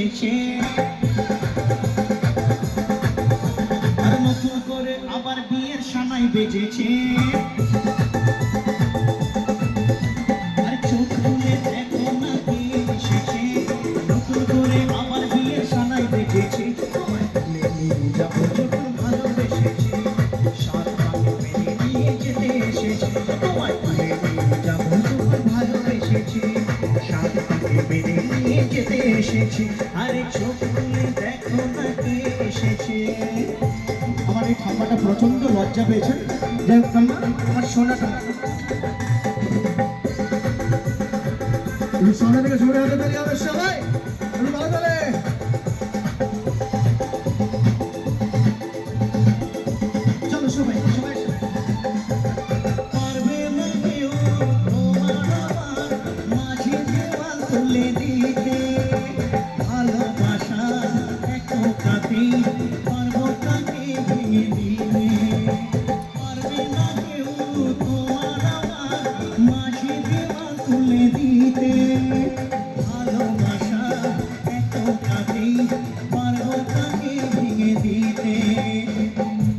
এসেছে, আর নতুন করে আবার বিয়ের সানাই বেজেছে। আর চোখ খুলে দেখো না কে এসেছে, নতুন করে আবার বিয়ের সানাই বেজেছে। তোমায় তুলে নিয়ে যাবো যখন ভালোবেসেছি, সাত পাকে মেনে নিয়ে যেতে এসেছি। তোমায় তুলে নিয়ে যাবো যখন ভালোবেসেছি, সাত পাকে মেনে নিয়ে যেতে এসেছি। আরে চোখ খুলে দেখো না কে এসেছে। আমার এই ঠাম্মাটা প্রচন্ড লজ্জা পেয়েছে। যাই হোক ঠাম্মা, আমার সোনাটা সোনা থেকে জোরে হাতে তালি হবে সবাই, একটু ভালো তালে। চলো সবাই সবাই পারবে না কেউ তোমার আমার মাঝে দেওয়াল তুলে দিতে, ভালোবাসা এক কাতে পারবো তাকে ভেঙে দিতে। পারবে না কেউ তোমার আমার মাঝে দেওয়াল তুলে দিতে, ভালোবাসা এক কাতে পারবো তাকে ভেঙে দিতে।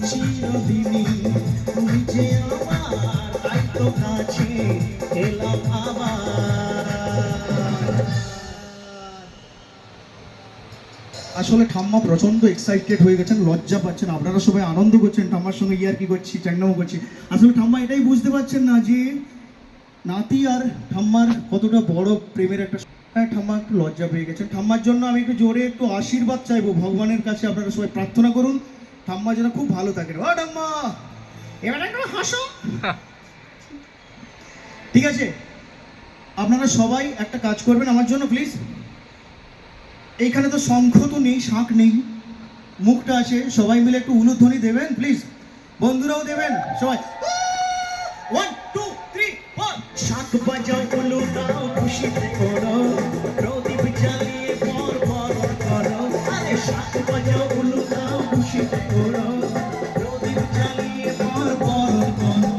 চিরদিনই তুমি যে আমার, তাই তো কাছে এলাম আবার। আসলে ঠাম্মা প্রচন্ড এক্সাইটেড হয়ে গেছেন, লজ্জা পাচ্ছেন। আপনারা সবাই আনন্দ করছেন, ঠাম্মার সঙ্গে ইয়ার্কি করছি, চ্যাংনামো করছি। আসলে ঠাম্মা এটাই বুঝতে পারছেন না যে নাতি আর ঠাম্মার কতটা বড় প্রেমের একটা। হ্যাঁ, ঠাম্মা একটু লজ্জা পেয়ে গেছেন। ঠাম্মার জন্য আমি একটু জোরে একটু আশীর্বাদ চাইবো ভগবানের কাছে। আপনারা সবাই প্রার্থনা করুন ঠাম্মা যেন খুব ভালো থাকেন। ও ঠাম্মা, এবার একটু হাসো। ঠিক আছে, আপনারা সবাই একটা কাজ করবেন আমার জন্য প্লিজ। এইখানে তো শঙ্খ তো নেই, শাঁখ নেই, মুখটা আছে। সবাই মিলে একটু উলুধ্বনি দেবেন প্লিজ, বন্ধুরাও দেবেন সবাই। 1 2 3 4 শাঁখ বাজাও, উলু দাও, খুশিতে করো, প্রদীপ জ্বালিয়ে পর পর করো। আরে শাঁখ বাজাও, উলু দাও, খুশিতে করো, প্রদীপ জ্বালিয়ে পর পর করো।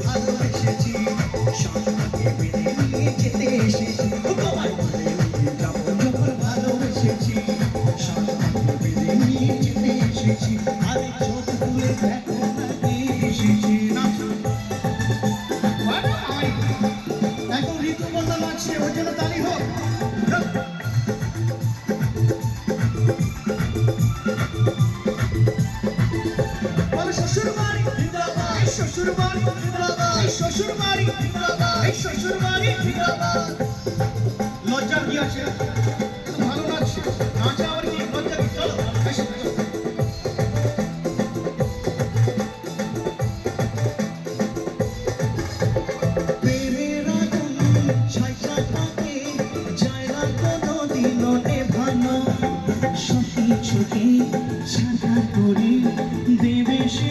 ভালোবেসেছি, শাঁখটাকে বেঁধে নিয়ে যেতে এসেছি। তোমায় তুলে নিয়ে যাবো যখন ভালোবেসেছি, শাঁখটাকে বেঁধে নিয়ে যেতে এসেছি। আরে চোখ খুলে দেখো না কে এসেছে। এখন ঋতুপর্ণা নাচছে, ওর জন্য তালি হোক। শ্বশুর বাড়ি জিন্দাবাদ, শ্বশুর বাড়ি জিন্দাবাদ, শ্বশুর বাড়ি জিন্দাবাদ, শ্বশুর বাড়ি জিন্দাবাদ। লজ্জা কি আছে? ভালো নাচছে, নাচা আবার কি লজ্জা কি? চলো প্রেমের আগুন ছাইটা থাকে, যায় না কোনো দিনও নেভানো। সব কিছুকে সাদা করে দেবে সে